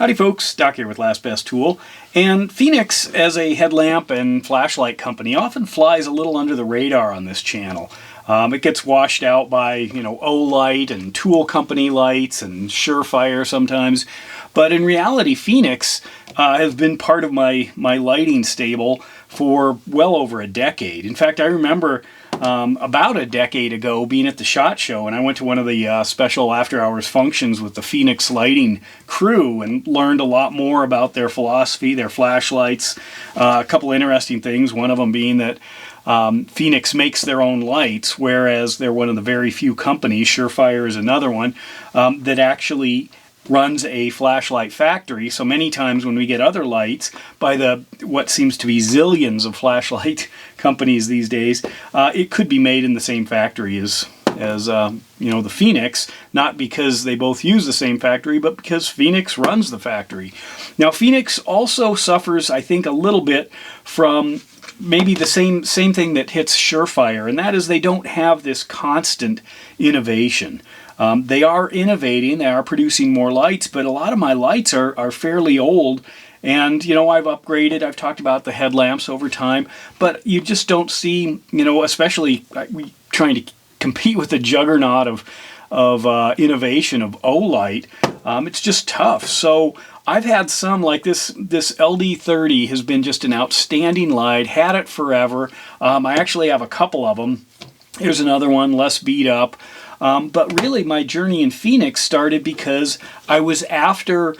Howdy folks, Doc here with Last Best Tool. And Fenix, as a headlamp and flashlight company, often flies a little under the radar on this channel. It gets washed out by, Olight and tool company lights and Surefire sometimes. But in reality, Fenix has been part of my lighting stable for well over a decade. In fact, I remember about a decade ago being at the SHOT Show, and I went to one of the special after-hours functions with the Fenix lighting crew and learned a lot more about their philosophy, their flashlights, a couple interesting things, one of them being that Fenix makes their own lights, whereas they're one of the very few companies, Surefire is another one, that actually runs a flashlight factory. So many times when we get other lights by the what seems to be zillions of flashlight companies these days, it could be made in the same factory as the Fenix, not because they both use the same factory, but because Fenix runs the factory. Now Fenix also suffers, I think, a little bit from maybe the same thing that hits Surefire, and that is they don't have this constant innovation. They are innovating, they are producing more lights, but a lot of my lights are fairly old. And, I've upgraded, I've talked about the headlamps over time, but you just don't see, especially trying to compete with the juggernaut of innovation of Olight, it's just tough. So I've had some, like this LD30 has been just an outstanding light, had it forever. I actually have a couple of them. Here's another one, less beat up. But really my journey in Fenix started because I was after,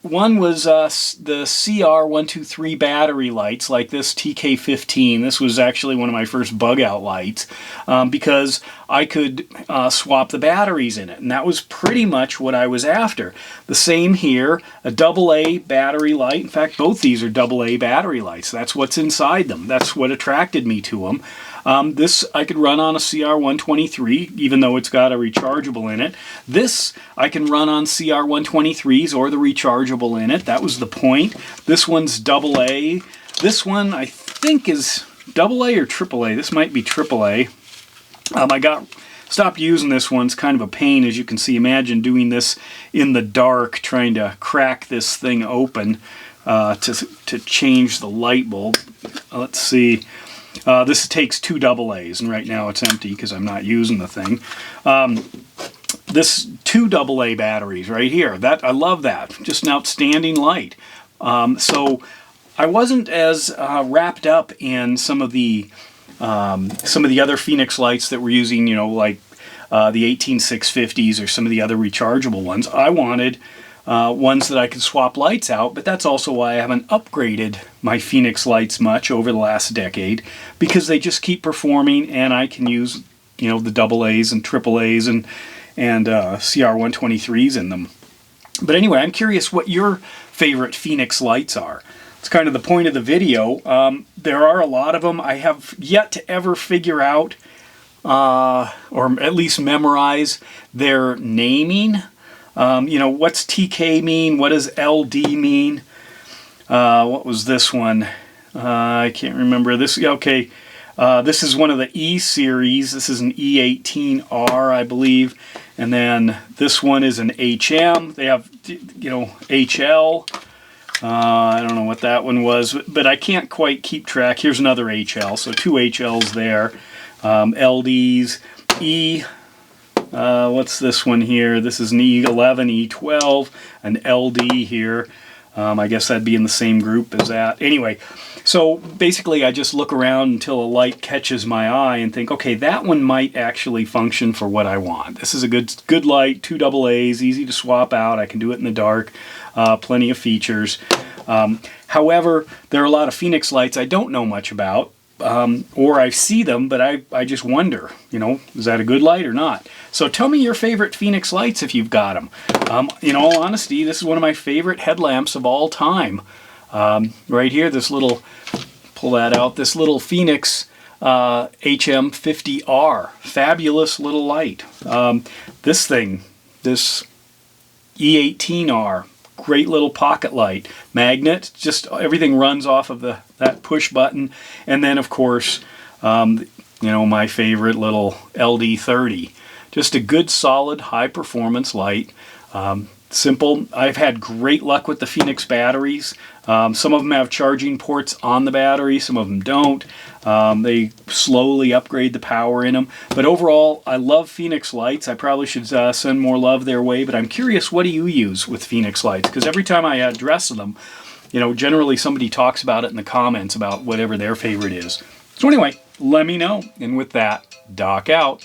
one was the CR123 battery lights, like this TK15. This was actually one of my first bug-out lights because I could swap the batteries in it, and that was pretty much what I was after. The same here, a AA battery light. In fact, both these are AA battery lights. That's what's inside them. That's what attracted me to them. This I could run on a CR123, even though it's got a rechargeable in it. This I can run on CR123s or the rechargeable in it. That was the point. This one's AA. This one I think is AA or AAA. This might be AAA. I stopped using this one. It's kind of a pain, as you can see. Imagine doing this in the dark, trying to crack this thing open to change the light bulb. Let's see. This takes 2 AA's, and right now it's empty because I'm not using the thing. This 2 AA batteries right here, I love that. Just an outstanding light. So I wasn't as wrapped up in some of the other Fenix lights that we're using, like the 18650s or some of the other rechargeable ones. I wanted ones that I could swap lights out, but that's also why I haven't upgraded my Fenix lights much over the last decade, because they just keep performing and I can use, the AA's and AAA's and CR123s in them. But anyway, I'm curious what your favorite Fenix lights are. It's kind of the point of the video. There are a lot of them. I have yet to ever figure out, or at least memorize their naming. What's TK mean? What does LD mean? What was this one? I can't remember. This is one of the E series. This is an E18R, I believe. And then this one is an HM. They have, HL. I don't know what that one was, but I can't quite keep track. Here's another HL, so 2 HLs there. LDs, E. What's this one here? This is an E11, E12, an LD here. I guess that'd be in the same group as that. Anyway, so basically I just look around until a light catches my eye and think, okay, that one might actually function for what I want. This is a good light, 2 AA's, easy to swap out. I can do it in the dark, plenty of features. However, there are a lot of Fenix lights I don't know much about. Or I see them, but I just wonder, is that a good light or not? So tell me your favorite Fenix lights if you've got them. In all honesty, this is one of my favorite headlamps of all time. Right here, pull that out, this little Fenix HM50R. Fabulous little light. This E18R. Great little pocket light. Magnet, just everything runs off of that push button. And then, of course, my favorite little LD30. Just a good, solid, high-performance light. simple. I've had great luck with the Fenix batteries. Some of them have charging ports on the battery, some of them don't. They slowly upgrade the power in them. But overall, I love Fenix lights. I probably should send more love their way, but I'm curious, what do you use with Fenix lights? Because every time I address them, generally somebody talks about it in the comments about whatever their favorite is. So anyway, let me know. And with that, Doc out.